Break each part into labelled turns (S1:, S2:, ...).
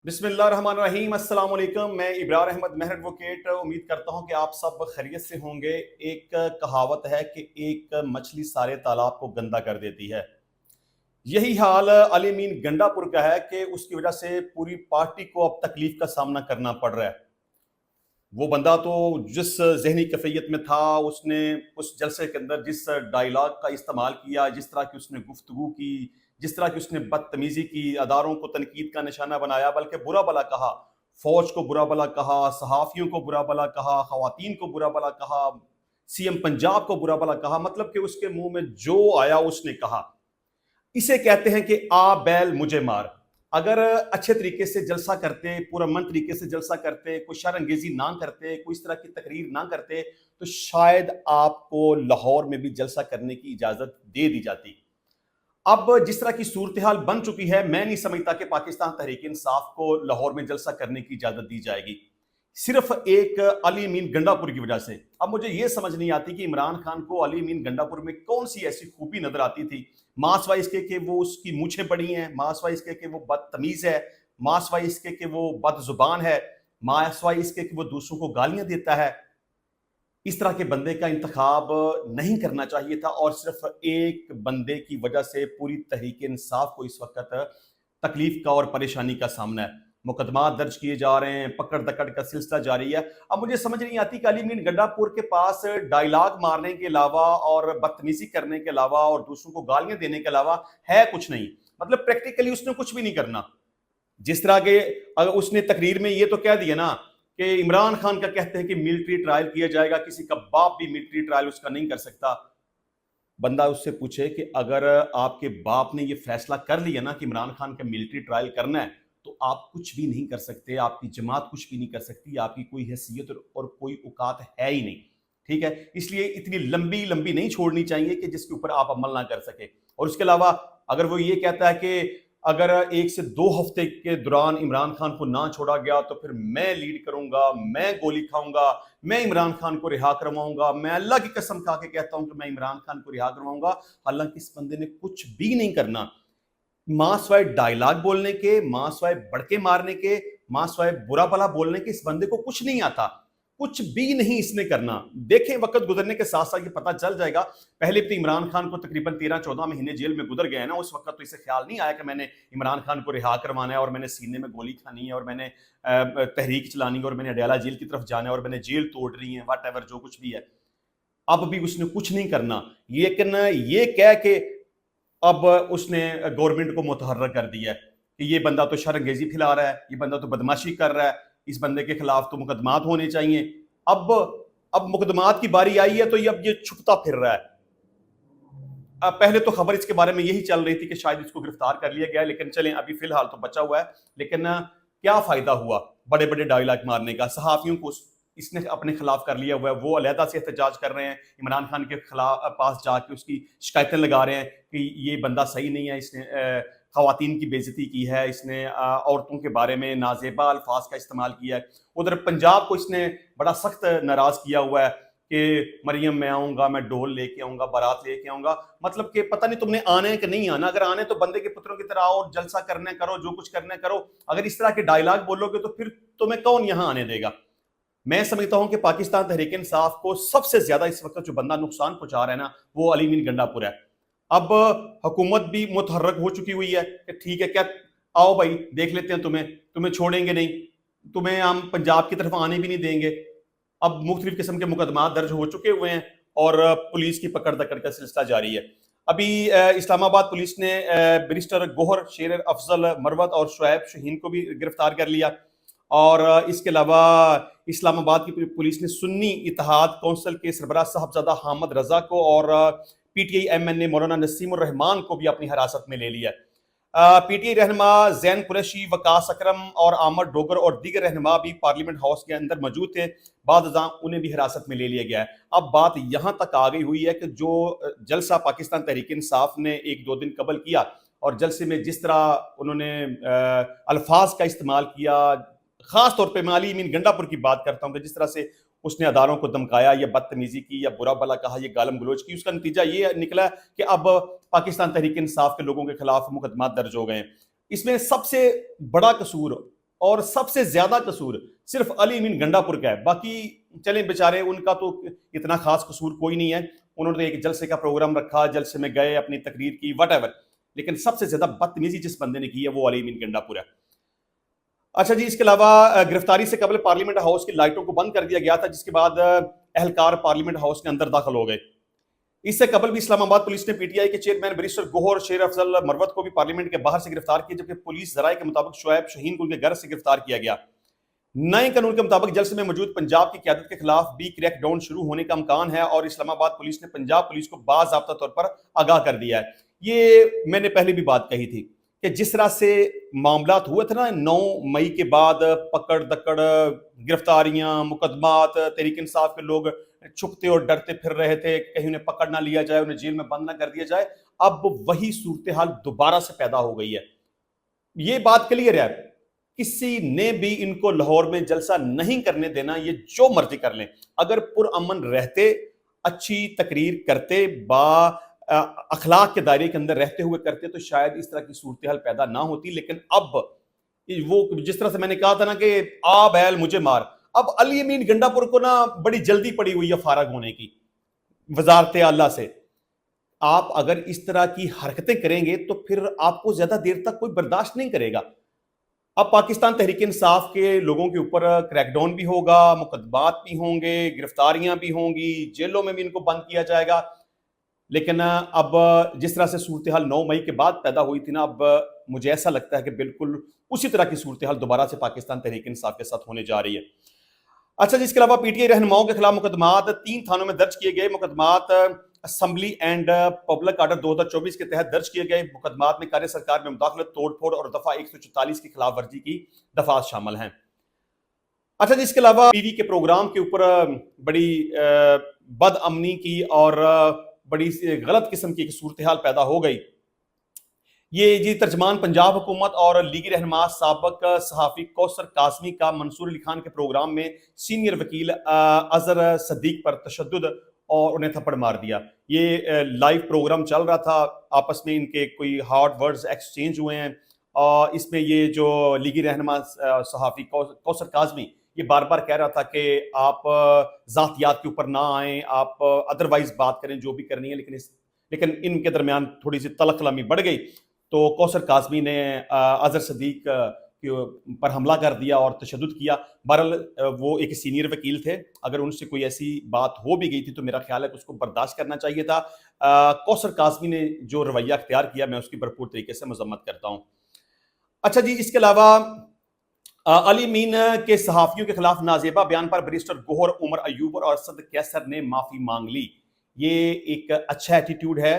S1: बिस्मिल्लाहिर्रहमानिर्रहीम। अस्सलाम वालेकुम। मैं इब्रार अहमद मेहर एडवोकेट उम्मीद करता हूं कि आप सब खैरियत से होंगे। एक कहावत है कि एक मछली सारे तालाब को गंदा कर देती है। यही हाल अली मीन गंडापुर का है कि उसकी वजह से पूरी पार्टी को अब तकलीफ का सामना करना पड़ रहा है। वो बंदा तो जिस जहनी कैफियत में था, उसने उस जलसे के अंदर जिस डायलॉग का इस्तेमाल किया, जिस तरह की उसने गुफ्तगू की, जिस तरह की उसने बदतमीजी की, अदारों को तनकीद का निशाना बनाया, बल्कि बुरा भला कहा, फौज को बुरा भला कहा, सहाफ़ियों को बुरा भला कहा, खवातीन को बुरा भला कहा, सीएम पंजाब को बुरा भला कहा। मतलब कि उसके मुंह में जो आया उसने कहा। इसे कहते हैं कि आ बैल मुझे मार। अगर अच्छे तरीके से जलसा करते, पुरअमन तरीके से जलसा करते, कोई शर अंगेजी ना करते, कोई इस तरह की तकरीर ना करते, तो शायद आपको लाहौर में भी जलसा करने की इजाजत दे दी जाती। अब जिस तरह की सूरत हाल बन चुकी है, मैं नहीं समझता कि पाकिस्तान तहरीक इंसाफ को लाहौर में जलसा करने की इजाजत दी जाएगी, सिर्फ एक अली मीन गंडापुर की वजह से। अब मुझे यह समझ नहीं आती कि इमरान खान को अली मीन गंडापुर में कौन सी ऐसी खूबी नजर आती थी। मासवा इसके कि वो उसकी मूछें बड़ी हैं, मासवा इसके कि वो बदतमीज है, मासवा इसके कि वो बदजुबान है, मासवा इसके कि वो दूसरों को गालियां देता है। इस तरह के बंदे का इंतखाब नहीं करना चाहिए था, और सिर्फ एक बंदे की वजह से पूरी तहरीक इंसाफ को इस वक्त तकलीफ का और परेशानी का सामना है। मुकदमा दर्ज किए जा रहे हैं, पकड़ दकड़ का सिलसिला जारी है। अब मुझे समझ नहीं आती कि अली मीन गंडापुर के पास डायलॉग मारने के अलावा और बदतमीजी करने के अलावा और दूसरों को गालियां देने के अलावा है कुछ नहीं। मतलब प्रैक्टिकली उसने कुछ भी नहीं करना। जिस तरह के अगर उसने तकरीर में ये तो कह दिया ना कि इमरान खान का कहते हैं कि मिलिट्री ट्रायल किया जाएगा, किसी का बाप भी मिलिट्री ट्रायल उसका नहीं कर सकता। बंदा उससे पूछे कि अगर आपके बाप ने ये फैसला कर लिया ना कि इमरान खान का मिलिट्री ट्रायल करना है, तो आप कुछ भी नहीं कर सकते, आपकी जमात कुछ भी नहीं कर सकती, आपकी कोई हैसियत और कोई औकात है ही नहीं। ठीक है, इसलिए इतनी लंबी लंबी नहीं छोड़नी चाहिए कि जिसके ऊपर आप अमल ना कर सके। और उसके अलावा अगर वो ये कहता है कि अगर 1 से 2 हफ्ते के दौरान इमरान खान को ना छोड़ा गया तो फिर मैं लीड करूंगा, मैं गोली खाऊंगा, मैं इमरान खान को रिहा करवाऊंगा, मैं अल्लाह की कसम खा के कहता हूं कि मैं इमरान खान को रिहा करवाऊंगा। हालांकि इस बंदे ने कुछ भी नहीं करना। मां स्वाय डायलॉग बोलने के, मां स्वाय बड़के मारने के, मां स्वाय बुरा भला बोलने के इस बंदे को कुछ नहीं आता। कुछ भी नहीं इसने करना। देखें, वक्त गुजरने के साथ साथ ये पता चल जाएगा। पहले भी इमरान खान को तकरीबन 13-14 महीने जेल में गुजर गए ना, उस वक्त तो इसे ख्याल नहीं आया कि मैंने इमरान खान को रिहा करवाना है और मैंने सीने में गोली खानी है और मैंने तहरीक चलानी है और मैंने अडयाला जेल की तरफ जाना है और मैंने जेल तोड़ रही है, वट एवर जो कुछ भी है। अब भी उसने कुछ नहीं करना। लेकिन ये कह के अब उसने गवर्नमेंट को मुतहर्रिक कर दिया है कि ये बंदा तो शर्मंगेजी फैला रहा है, ये बंदा तो बदमाशी कर रहा है, इस बंदे के खिलाफ तो मुकदमात होने चाहिए। अब मुकदमात की बारी आई है तो ये अब ये छुपता फिर रहा है। अब पहले तो खबर इसके बारे में यही चल रही थी कि शायद इसको गिरफ्तार कर लिया गया, लेकिन चलें अभी फिलहाल तो बचा हुआ है। लेकिन क्या फायदा हुआ बड़े बड़े डायलॉग मारने का। सहाफियों को इसने अपने खिलाफ कर लिया हुआ है, वो अलहदा से एहतजाज कर रहे हैं, इमरान खान के खिलाफ पास जाके उसकी शिकायतें लगा रहे हैं कि ये बंदा सही नहीं है, इसने खवातीन की बेइज्जती की है, इसने औरतों के बारे में नाजेबा अल्फाज का इस्तेमाल किया है। उधर पंजाब को इसने बड़ा सख्त नाराज किया हुआ है कि मरियम मैं आऊंगा, मैं ढोल लेके आऊंगा, बारात लेके आऊंगा। मतलब कि पता नहीं तुमने आना है कि नहीं आना। अगर आने तो बंदे के पुत्रों की तरह आओ, जलसा करने करो, जो कुछ करने करो। अगर इस तरह के डायलॉग बोलोगे तो फिर तुम्हें कौन यहां आने देगा। मैं समझता हूं कि पाकिस्तान तहरीक इंसाफ को सबसे ज्यादा इस वक्त जो बंदा नुकसान पहुंचा रहा है ना, वो अली मीन गंडापुर है। अब हुकूमत भी मुतहर्रक हो चुकी हुई है कि ठीक है, क्या आओ भाई देख लेते हैं, तुम्हें तुम्हें छोड़ेंगे नहीं, तुम्हें हम पंजाब की तरफ आने भी नहीं देंगे। अब मुख्तलिफ किस्म के मुकदमा दर्ज हो चुके हुए हैं और पुलिस की पकड़ दकड़ का सिलसिला जारी है। अभी इस्लामाबाद पुलिस ने बैरिस्टर गोहर, शेर अफजल मरवत और शुएब शहीन को भी गिरफ्तार कर लिया। और इसके अलावा इस्लामाबाद की पुलिस ने सुन्नी इत्तेहाद कौंसिल के सरबराह साहबजादा हामिद रजा को और पीटीआई एमएनए मौलाना नसीमुर रहमान को भी अपनी हिरासत में ले लिया। पीटीआई रहनुमा जैन कुरैशी, वकास अकरम और आमद डोगर और दीगर रहनुमा भी पार्लियामेंट हाउस के अंदर मौजूद थे। बाद उन्हें भी हिरासत में ले लिया गया है। अब बात यहाँ तक आ गई हुई है कि जो जलसा पाकिस्तान तहरीक इंसाफ ने 1-2 दिन कबल किया और जलसे में जिस तरह उन्होंने अल्फाज का इस्तेमाल किया, खास तौर पे मैं अली मीन गंडापुर की बात करता हूँ कि जिस तरह से उसने अदारों को धमकाया या बदतमीजी की या बुरा भला कहा या गालम गलोच की, उसका नतीजा ये निकला कि अब पाकिस्तान तहरीक इंसाफ के लोगों के खिलाफ मुकदमा दर्ज हो गए। इसमें सबसे बड़ा कसूर اور سب سے زیادہ قصور صرف علی امین گنڈا پور کا ہے. باقی چلیں بیچارے ان کا تو اتنا خاص قصور کوئی نہیں ہے, انہوں نے ایک جلسے کا پروگرام رکھا, جلسے میں گئے, اپنی تقریر کی, وٹ ایور, لیکن سب سے زیادہ بدتمیزی جس بندے نے کی ہے وہ علی امین گنڈا پور ہے. اچھا جی, اس کے علاوہ گرفتاری سے قبل پارلیمنٹ ہاؤس کی لائٹوں کو بند کر دیا گیا تھا, جس کے بعد اہلکار پارلیمنٹ ہاؤس کے اندر داخل ہو گئے. اس سے قبل بھی اسلام آباد پولیس نے پی ٹی آئی کے چیئرمین بیرسٹر گوہر شیر افضل مروت کو بھی پارلیمنٹ کے باہر سے گرفتار کیا, جبکہ پولیس ذرائع کے مطابق شعیب شہین کو ان کے گھر سے گرفتار کیا گیا. نئے قانون کے مطابق جلسے میں موجود پنجاب کی قیادت کے خلاف بھی کریک ڈاؤن شروع ہونے کا امکان ہے, اور اسلام آباد پولیس نے پنجاب پولیس کو باضابطہ طور پر آگاہ کر دیا ہے. یہ میں نے پہلے بھی بات کہی تھی کہ جس طرح سے معاملات ہوئے تھے نا 9 مئی کے بعد, پکڑ دکڑ, گرفتاریاں, مقدمات, تحریک انصاف کے لوگ چھپتے اور ڈرتے پھر رہے تھے کہیں انہیں پکڑ نہ لیا جائے, انہیں جیل میں بند نہ کر دیا جائے. اب وہی صورتحال دوبارہ سے پیدا ہو گئی ہے. یہ بات کلیئر ہے, کسی نے بھی ان کو لاہور میں جلسہ نہیں کرنے دینا, یہ جو مرضی کر لیں. اگر پرامن رہتے, اچھی تقریر کرتے, با اخلاق کے دائرے کے اندر رہتے ہوئے کرتے, تو شاید اس طرح کی صورتحال پیدا نہ ہوتی. لیکن اب وہ جس طرح سے میں نے کہا تھا نا کہ آ بیل مجھے مار, اب علی امین گنڈا پور کو نا بڑی جلدی پڑی ہوئی ہے فارغ ہونے کی وزارت اعلیٰ سے. آپ اگر اس طرح کی حرکتیں کریں گے تو پھر آپ کو زیادہ دیر تک کوئی برداشت نہیں کرے گا. اب پاکستان تحریک انصاف کے لوگوں کے اوپر کریک ڈاؤن بھی ہوگا, مقدمات بھی ہوں گے, گرفتاریاں بھی ہوں گی, جیلوں میں بھی ان کو بند کیا جائے گا. لیکن اب جس طرح سے صورتحال 9 مئی کے بعد پیدا ہوئی تھی نا, اب مجھے ایسا لگتا ہے کہ بالکل اسی طرح کی صورتحال دوبارہ سے پاکستان تحریک انصاف کے ساتھ ہونے جا رہی ہے. اچھا جی, اس کے علاوہ پی ٹی آئی رہنماؤں کے خلاف مقدمات 3 تھانوں میں درج کیے گئے. مقدمات اسمبلی اینڈ پبلک آرڈر 2024 کے تحت درج کیے گئے. مقدمات میں کاریہ سرکار میں مداخلت, توڑ پھوڑ اور دفعہ 144 کی خلاف ورزی کی دفعات شامل ہیں. اچھا جی, اس کے علاوہ ٹی وی کے پروگرام کے اوپر بڑی بد امنی کی اور بڑی غلط قسم کی ایک صورتحال پیدا ہو گئی. یہ جی ترجمان پنجاب حکومت اور لیگی رہنما سابق صحافی کوثر کاظمی کا منصور علی خان کے پروگرام میں سینئر وکیل اظہر صدیق پر تشدد اور انہیں تھپڑ مار دیا. یہ لائیو پروگرام چل رہا تھا, آپس میں ان کے کوئی ہارڈ ورڈز ایکسچینج ہوئے ہیں, اور اس میں یہ جو لیگی رہنما صحافی کوثر کاظمی یہ بار بار کہہ رہا تھا کہ آپ ذاتیات کے اوپر نہ آئیں, آپ ادروائز بات کریں جو بھی کرنی ہے, لیکن ان کے درمیان تھوڑی سی تلخ کلامی بڑھ گئی, تو کوثر کاظمی نے اظہر صدیق پر حملہ کر دیا اور تشدد کیا. بہرحال وہ ایک سینئر وکیل تھے, اگر ان سے کوئی ایسی بات ہو بھی گئی تھی تو میرا خیال ہے کہ اس کو برداشت کرنا چاہیے تھا. کوثر کاظمی نے جو رویہ اختیار کیا میں اس کی بھرپور طریقے سے مذمت کرتا ہوں. اچھا جی, اس کے علاوہ علی امین کے صحافیوں کے خلاف نازیبا بیان پر بیرسٹر گوہر, عمر ایوب اور ارشد کیسر نے معافی مانگ لی. یہ ایک اچھا ایٹیٹیوڈ ہے.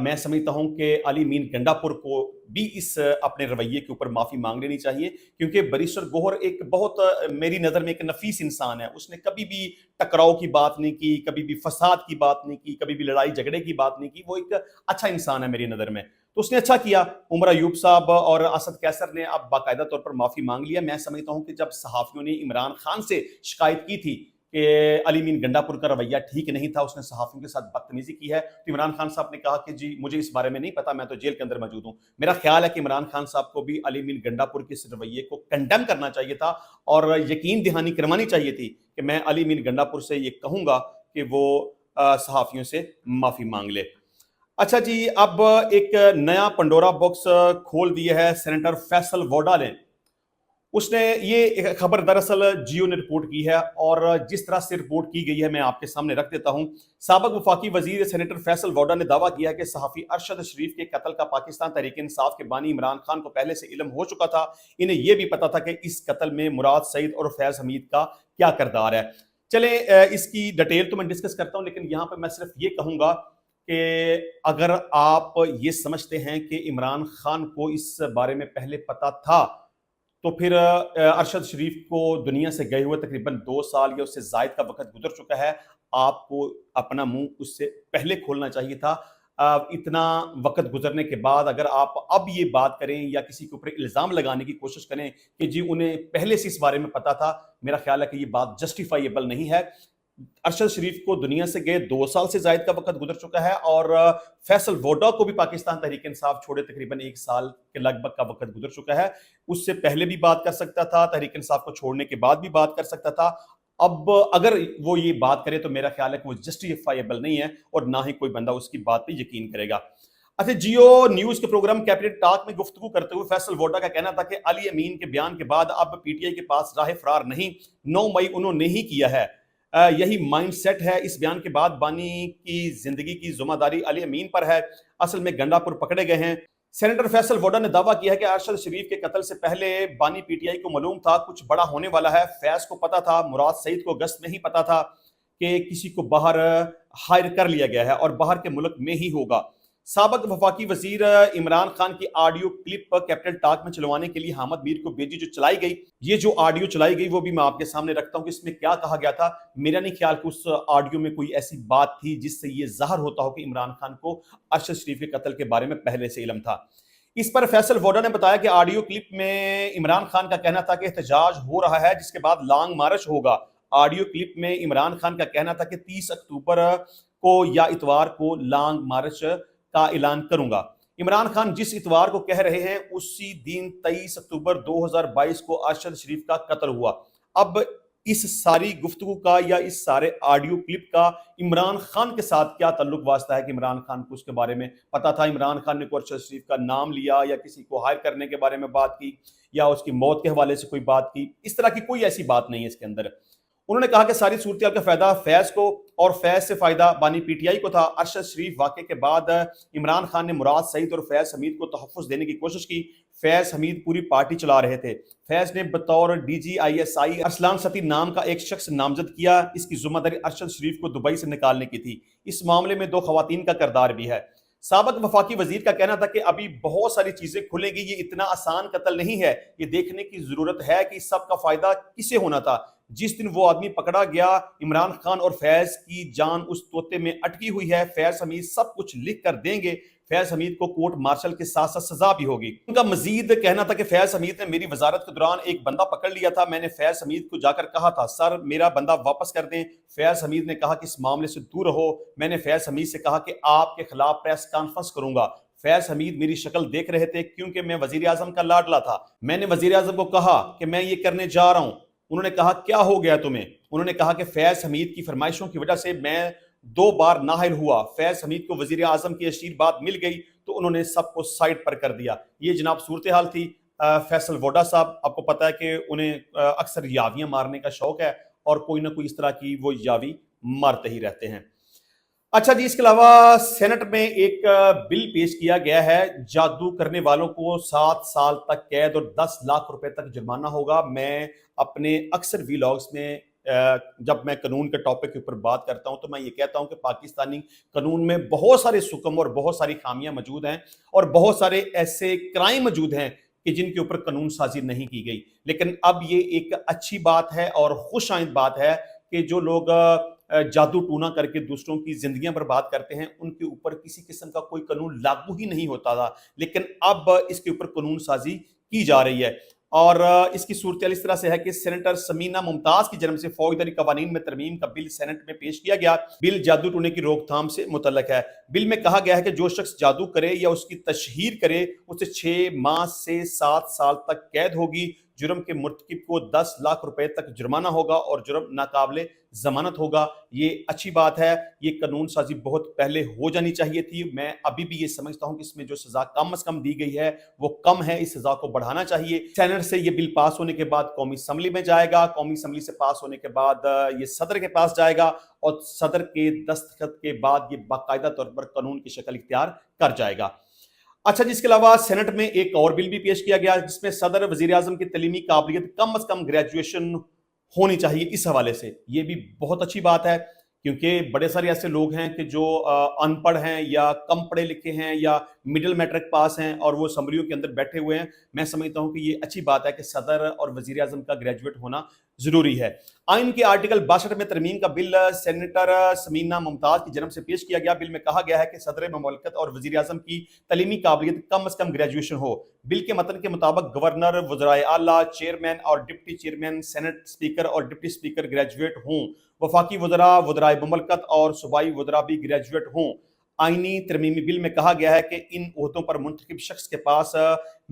S1: میں سمجھتا ہوں کہ علی امین گنڈا پور کو بھی اس اپنے رویے کے اوپر معافی مانگ لینی چاہیے, کیونکہ بیرسٹر گوہر ایک بہت میری نظر میں ایک نفیس انسان ہے. اس نے کبھی بھی ٹکراؤ کی بات نہیں کی, کبھی بھی فساد کی بات نہیں کی, کبھی بھی لڑائی جھگڑے کی بات نہیں کی. وہ ایک اچھا انسان ہے میری نظر میں, تو اس نے اچھا کیا. عمر ایوب صاحب اور اسد کیسر نے اب باقاعدہ طور پر معافی مانگ لیا. میں سمجھتا ہوں کہ جب صحافیوں نے عمران خان سے شکایت کی تھی کہ علی امین گنڈا پور کا رویہ ٹھیک نہیں تھا, اس نے صحافیوں کے ساتھ بدتمیزی کی ہے, تو عمران خان صاحب نے کہا کہ جی مجھے اس بارے میں نہیں پتا, میں تو جیل کے اندر موجود ہوں. میرا خیال ہے کہ عمران خان صاحب کو بھی علی امین گنڈا پور کے اس رویے کو کنڈیم کرنا چاہیے تھا, اور یقین دہانی کروانی چاہیے تھی کہ میں علی امین گنڈا پور سے یہ کہوں گا کہ وہ صحافیوں سے معافی مانگ لے. اچھا جی, اب ایک نیا پنڈورا باکس کھول دیا ہے سینیٹر فیصل ووڈا نے. اس نے یہ خبر دراصل جیو نے رپورٹ کی ہے, اور جس طرح سے رپورٹ کی گئی ہے میں آپ کے سامنے رکھ دیتا ہوں. سابق وفاقی وزیر سینیٹر فیصل ووڈا نے دعویٰ کیا کہ صحافی ارشد شریف کے قتل کا پاکستان تحریک انصاف کے بانی عمران خان کو پہلے سے علم ہو چکا تھا. انہیں یہ بھی پتا تھا کہ اس قتل میں مراد سعید اور فیض حمید کا کیا کردار ہے. چلیں اس کی ڈیٹیل تو میں ڈسکس کرتا ہوں, لیکن یہاں پہ میں صرف یہ کہوں گا کہ اگر آپ یہ سمجھتے ہیں کہ عمران خان کو اس بارے میں پہلے پتا تھا, تو پھر ارشد شریف کو دنیا سے گئے ہوئے تقریباً 2 سال یا اس سے زائد کا وقت گزر چکا ہے. آپ کو اپنا منہ اس سے پہلے کھولنا چاہیے تھا. اتنا وقت گزرنے کے بعد اگر آپ اب یہ بات کریں یا کسی کے اوپر الزام لگانے کی کوشش کریں کہ جی انہیں پہلے سے اس بارے میں پتا تھا, میرا خیال ہے کہ یہ بات جسٹیفائیبل نہیں ہے. अरशद शरीफ को दुनिया से गए 2 साल से ज़ायद का वक्त गुजर चुका है और फैसल वोडा को भी पाकिस्तान तहरीक इंसाफ छोड़े तकरीबन 1 साल के लगभग का वक्त गुजर चुका है। उससे पहले भी बात कर सकता था, तहरीक इंसाफ को छोड़ने के बाद भी बात कर सकता था। अब अगर वो ये बात करे तो मेरा ख्याल है कि वो जस्टिफाइबल नहीं है और ना ही कोई बंदा उसकी बात पे यकीन करेगा। अच्छा, जियो न्यूज के प्रोग्राम कैबिनेट टॉक में गुफ्तगू करते हुए फैसल वोडा का कहना था कि अली अमीन के बयान के बाद अब पीटीआई के पास राह फरार नहीं, 9 मई उन्होंने ही किया है। यही माइंडसेट है। इस बयान के बाद बानी की जिंदगी की जिम्मेदारी अली अमीन पर है। असल में गंडापुर पकड़े गए हैं। सेनेटर फैसल वोडा ने दावा किया है कि अरशद शरीफ के कत्ल से पहले बानी पीटीआई को मालूम था कुछ बड़ा होने वाला है। फैज को पता था, मुराद सईद को अगस्त में ही पता था कि किसी को बाहर हायर कर लिया गया है और बाहर के मुल्क में ही होगा। साबिक वफाकी वजीर इमरान खान की ऑडियो क्लिप कैपिटल टॉक में चलवाने के लिए हामिद मीर को भेजी जो चलाई गई, ये जो ऑडियो चलाई गई वो भी मैं आपके सामने रखता हूं कि इसमें क्या कहा गया था। मेरा नहीं ख्याल कि उस ऑडियो में कोई ऐसी बात थी जिससे ये जाहिर होता हो कि इमरान खान को अरशद शरीफ के कत्ल के बारे में पहले से इल्म था। इस पर फैसल वोडा ने बताया कि ऑडियो क्लिप में इमरान खान का कहना था कि एहतजाज हो रहा है जिसके बाद लॉन्ग मार्च होगा। ऑडियो क्लिप में इमरान खान का कहना था कि 30 अक्टूबर को या इतवार को लॉन्ग मार्च का ऐलान करूंगा। इमरान खान जिस इतवार को कह रहे हैं उसी दिन 23 अक्टूबर 2022 को अरशद शरीफ का कत्ल हुआ। अब इस सारी गुफ्तगू का या इस सारे ऑडियो क्लिप का इमरान खान के साथ क्या ताल्लुक वास्ता है कि इमरान खान को उसके बारे में पता था? इमरान खान ने को अरशद शरीफ का नाम लिया या किसी को हायर करने के बारे में बात की या उसकी मौत के हवाले से कोई बात की? इस तरह की कोई ऐसी बात नहीं है इसके अंदर। उन्होंने कहा कि सारी सूरत का फायदा फैज को और फैज से फायदा बानी पीटीआई को था। अरशद शरीफ वाक़े के बाद इमरान खान ने मुराद सईद और फैज हमीद को तहफ़्फ़ुज़ देने की कोशिश की। फैज हमीद पूरी पार्टी चला रहे थे। फैज ने बतौर DGISI अरसलान सती नाम का एक शख्स नामजद किया। इसकी जिम्मेदारी अरशद शरीफ को दुबई से निकालने की थी। इस मामले में 2 खवातीन का किरदार भी है। साबिक वफाकी वजीर का कहना था कि अभी बहुत सारी चीजें खुलेंगी, ये इतना आसान कत्ल नहीं है, ये देखने की जरूरत है कि इस सब का फायदा किसे होना था। जिस दिन वो आदमी पकड़ा गया, इमरान खान और फैज की जान उस तोते में अटकी हुई है। फैज हमीद सब कुछ लिख कर देंगे। फैज हमीद को कोर्ट मार्शल के साथ साथ सजा भी होगी। उनका मजीद कहना था कि फैज हमीद ने मेरी वजारत के दौरान एक बंदा पकड़ लिया था। मैंने फैज हमीद को जाकर कहा था सर मेरा बंदा वापस कर दें। फैज हमीद ने कहा कि इस मामले से दूर रहो। मैंने फैज हमीद से कहा कि आपके खिलाफ प्रेस कॉन्फ्रेंस करूंगा। फैज हमीद मेरी शक्ल देख रहे थे क्योंकि मैं वजीर आजम का लाडला था। मैंने वजीर आजम को कहा कि मैं ये करने जा रहा हूं। उन्होंने कहा क्या हो गया तुम्हें? उन्होंने कहा कि फैज हमीद की फरमाइशों की वजह से मैं 2 बार नाअहल हुआ। फैज हमीद को वजीर आजम की आशीर्वाद मिल गई तो उन्होंने सबको साइड पर कर दिया। ये जनाब सूरत हाल थी। फैसल वोडा साहब, आपको पता है कि उन्हें अक्सर यावियां मारने का शौक है और कोई ना कोई इस तरह की वो यावी मारते ही रहते हैं। अच्छा जी, इसके अलावा सेनेट में एक बिल पेश किया गया है। जादू करने वालों को 7 साल तक कैद और 10 लाख रुपए तक जुर्माना होगा। मैं अपने अक्सर व्लॉग्स में जब मैं कानून के टॉपिक के ऊपर बात करता हूं तो मैं ये कहता हूं कि पाकिस्तानी कानून में बहुत सारे सुकम और बहुत सारी खामियां मौजूद हैं और बहुत सारे ऐसे क्राइम मौजूद हैं कि जिनके ऊपर कानून साजी नहीं की गई। लेकिन अब ये एक अच्छी बात है और खुश आइंद बात है कि जो लोग जादू टूना करके दूसरों की जिंदगियां बर्बाद करते हैं उनके ऊपर किसी किस्म का कोई कानून लागू ही नहीं होता था। लेकिन अब इसके ऊपर कानून साजी की जा रही है और इसकी सूरत इस तरह से है कि सेनेटर समीना मुमताज की जन्म से फौजदारी कवानीन में तरमीम का बिल सेनेट में पेश किया गया। बिल जादू टूने की रोकथाम से मुतल्लक है। बिल में कहा गया है कि जो शख्स जादू करे या उसकी तशहीर करे उसे 6 माह से 7 साल तक कैद होगी। जुर्म के मुर्तकिब को 10 लाख रुपए तक जुर्माना होगा और जुर्म नाकाबिले जमानत होगा। ये अच्छी बात है। ये कानून साजी बहुत पहले हो जानी चाहिए थी। मैं अभी भी ये समझता हूं कि इसमें जो सजा कम से कम दी गई है वो कम है। इस सजा को बढ़ाना चाहिए। सेनेट से ये बिल पास होने के बाद कौमी असम्बली में जाएगा। कौमी असम्बली से पास होने के बाद ये सदर के पास जाएगा और सदर के दस्तखत के बाद ये बाकायदा तौर पर कानून की शक्ल इख्तियार कर जाएगा। अच्छा, जिसके अलावा सेनेट में एक और बिल भी पेश किया गया जिसमें सदर वजीर आजम की तलीमी काबिलियत कम से कम ग्रेजुएशन होनी चाहिए। इस हवाले से ये भी बहुत अच्छी बात है क्योंकि बड़े सारे ऐसे लोग हैं कि जो अनपढ़ हैं या कम पढ़े लिखे हैं या मिडिल मैट्रिक पास हैं और वो असम्बलियों के अंदर बैठे हुए हैं। मैं समझता हूं कि ये अच्छी बात है कि सदर और वजीर आजम का ग्रेजुएट होना जरूरी है। आइन के आर्टिकल 62 में तरमीम का बिल सेनेटर समीना मुमताज की जन्म से पेश किया गया। बिल में कहा गया है कि सदर ममलकत और वजीर आजम की तलीमी काबिलियत कम से कम ग्रेजुएशन हो। बिल के मतन के मुताबिक गवर्नर, वज़राए आला, चेयरमैन और डिप्टी चेयरमैन, सेनेट स्पीकर और डिप्टी स्पीकर ग्रेजुएट हों, वफाकी वज़रा, वज़राए मुमलकत और सूबाई वज़रा भी ग्रेजुएट हों। आईनी तरमीमी बिल में कहा गया है कि इन ओहदों पर मुंतखब शख्स के पास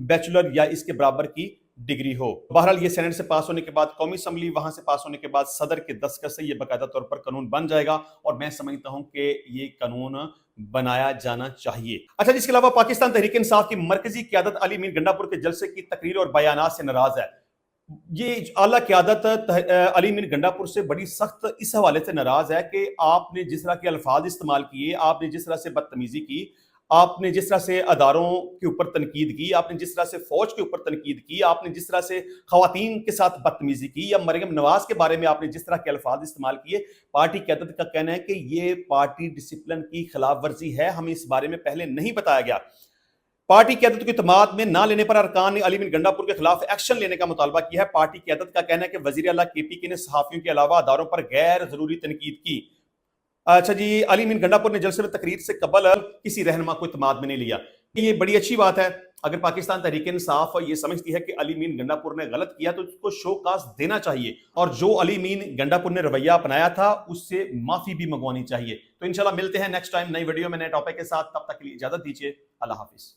S1: बैचलर या इसके बराबर की डिग्री हो। बहरहाल ये सेनेट से पास होने के बाद, कौमी असम्बली वहां से पास होने के बाद सदर के दस्तखत से ये बाकायदा तौर पर कानून बन जाएगा और मैं समझता हूं कि ये कानून बनाया जाना चाहिए। अच्छा, जिसके अलावा पाकिस्तान तहरीक इंसाफ की मरकजी क़यादत अली मीर गंडापुर के जलसे की तकरीर और बयानात से नाराज है। ये आला क़यादत अली मीर गंडापुर से बड़ी सख्त इस हवाले से नाराज है कि आपने जिस तरह के अल्फाज इस्तेमाल किए, आपने जिस तरह से बदतमीजी की, आपने जिस तरह से अदारों के ऊपर तनकीद की, आपने जिस तरह से फौज के ऊपर तनकीद की, आपने जिस तरह से खवातीन के साथ बदतमीजी की, या मरियम नवाज के बारे में आपने जिस तरह के अल्फाज इस्तेमाल किए, पार्टी क़यादत का कहना है कि ये पार्टी डिसिप्लिन की खिलाफ वर्जी है, हमें इस बारे में पहले नहीं बताया गया। पार्टी क़यादत की इत्मीनान में ना लेने पर अरकान ने अली मीर गंडापुर के खिलाफ एक्शन लेने का मुतालबा किया है। पार्टी क़यादत का कहना है कि वज़ीर आला KPK ने सहाफ़ियों के अलावा अदारों पर गैर जरूरी तनकीद की। अच्छा जी, अली मीर गंडापुर ने जलसे में तकरीर से कबल किसी रहनुमा को इत्मीनान में नहीं लिया। ये बड़ी अच्छी बात है। अगर पाकिस्तान तहरीक इंसाफ ये समझती है कि अली मीर गंडापुर ने गलत किया तो उसको शोकास देना चाहिए, और जो अली मीर गंडापुर ने रवैया अपनाया था उससे माफी भी मंगवानी चाहिए। तो इंशाल्लाह मिलते हैं नेक्स्ट टाइम नई वीडियो में नए टॉपिक के साथ। तब तक के लिए इजाजत दीजिए। अल्लाह हाफिज।